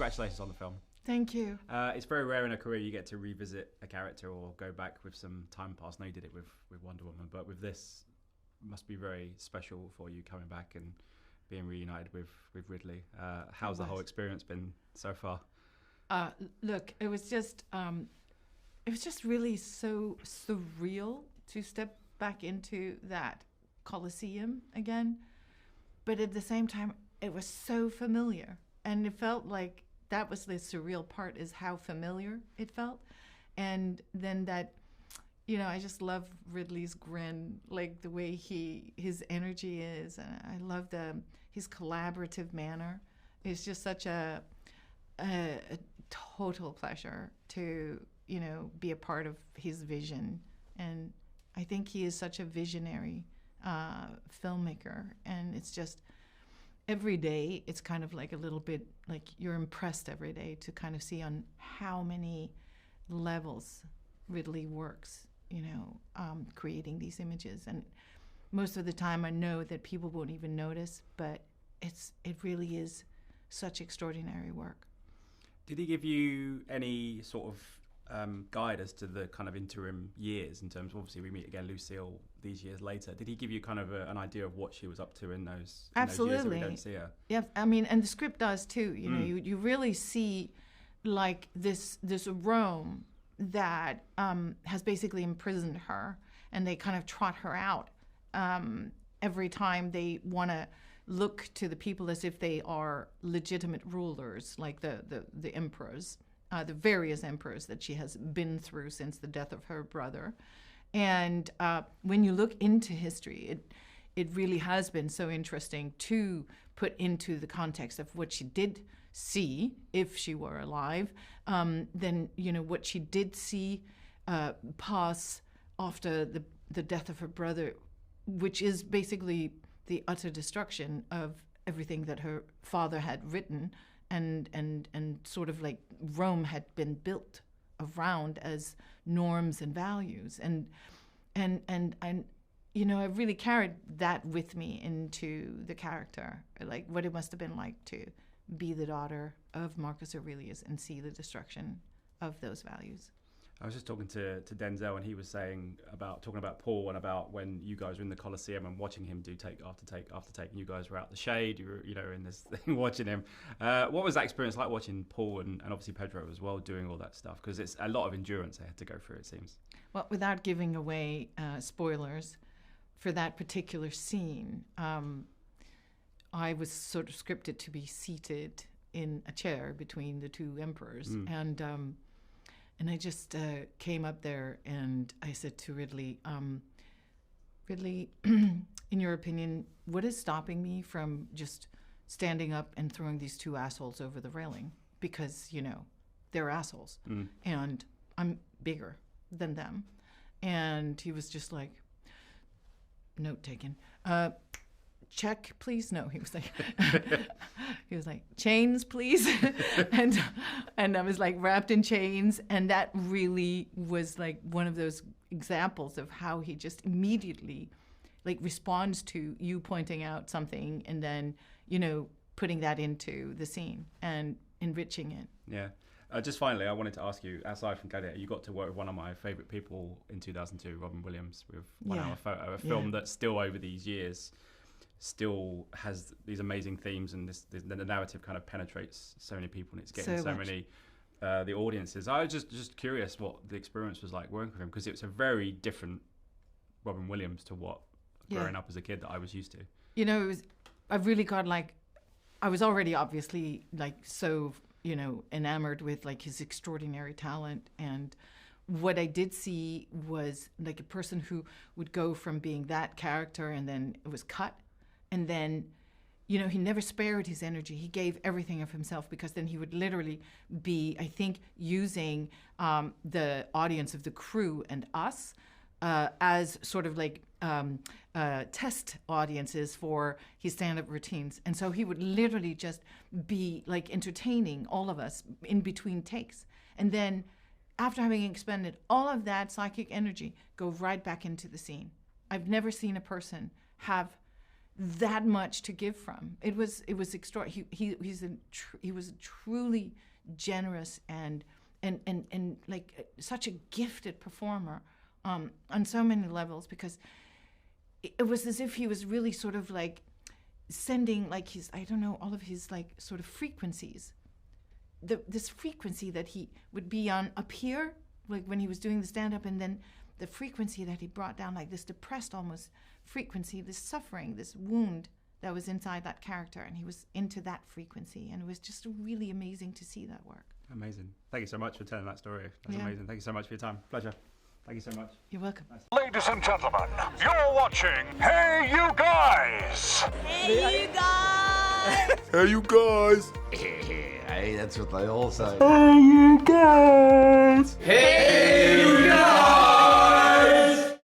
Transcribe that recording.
congratulations on the film. Thank you. It's very rare in a career you get to revisit a character or go back with some time past. I know you did it with Wonder Woman, but with this, it must be very special for you coming back and being reunited with Ridley. How's the whole experience been so far? Look, it was just really so surreal to step back into that Colosseum again. But at the same time, it was so familiar. And it felt like that was the surreal part, is how familiar it felt. And then that, I just love Ridley's grin, like the way his energy is. And I love his collaborative manner. It's just such a total pleasure to, be a part of his vision. And I think he is such a visionary filmmaker. And it's just, every day, it's kind of like a little bit like you're impressed every day to kind of see on how many levels Ridley works, creating these images. And most of the time I know that people won't even notice, but it really is such extraordinary work. Did he give you any sort of guide as to the kind of interim years, in terms of, obviously we meet again Lucille these years later? Did he give you kind of an idea of what she was up to in those years that we don't see her? Yeah, I mean, and the script does too. You really see like this Rome that has basically imprisoned her, and they kind of trot her out every time they want to look to the people as if they are legitimate rulers, like the emperors. The various emperors that she has been through since the death of her brother. And when you look into history, it really has been so interesting to put into the context of what she did see if she were alive, then, what she did see pass after the death of her brother, which is basically the utter destruction of everything that her father had written, and sort of like Rome had been built around as norms and values, and I really carried that with me into the character, like what it must have been like to be the daughter of Marcus Aurelius and see the destruction of those values. I was just talking to Denzel, and he was talking about Paul, and about when you guys were in the Colosseum and watching him do take after take after take, and you guys were out the shade, you were in this thing watching him. What was that experience like, watching Paul and obviously Pedro as well doing all that stuff? Because it's a lot of endurance they had to go through, it seems. Well, without giving away spoilers for that particular scene, I was sort of scripted to be seated in a chair between the two emperors, and I just came up there and I said to Ridley, Ridley, in your opinion, what is stopping me from just standing up and throwing these two assholes over the railing? Because, they're assholes. And I'm bigger than them. And he was just like, note taken. Check, please. No, he was like, chains, please. and I was like wrapped in chains. And that really was like one of those examples of how he just immediately like responds to you pointing out something, and then, putting that into the scene and enriching it. Yeah. Just finally, I wanted to ask you, aside from Gladiator, you got to work with one of my favourite people in 2002, Robin Williams, with 1 Hour Photo, a film that still over these years still has these amazing themes, and the narrative kind of penetrates so many people, and it's getting so many the audiences. I was just curious what the experience was like working with him, because it was a very different Robin Williams to what growing up as a kid that I was used to. I really got I was already obviously so enamored with his extraordinary talent, and what I did see was like a person who would go from being that character, and then it was cut. And then, he never spared his energy. He gave everything of himself, because then he would literally be, I think, using the audience of the crew and us as sort of test audiences for his stand-up routines. And so he would literally just be entertaining all of us in between takes. And then after having expended all of that psychic energy, go right back into the scene. I've never seen a person have that much to give from. It was extraordinary. He was a truly generous and like such a gifted performer on so many levels, because it was as if he was really sort of like sending like his, I don't know, all of his like sort of frequencies. This frequency that he would be on up here, like when he was doing the stand-up, and then the frequency that he brought down, like this depressed almost frequency, this suffering, this wound that was inside that character, and he was into that frequency, and it was just really amazing to see that work. Amazing. Thank you so much for telling that story. That's amazing. Thank you so much for your time. Pleasure. Thank you so much. You're welcome. Nice. Ladies and gentlemen, you're watching Hey You Guys! Hey, you guys! Hey, you guys! Hey, that's what they all say. Hey, you guys! Hey, you guys!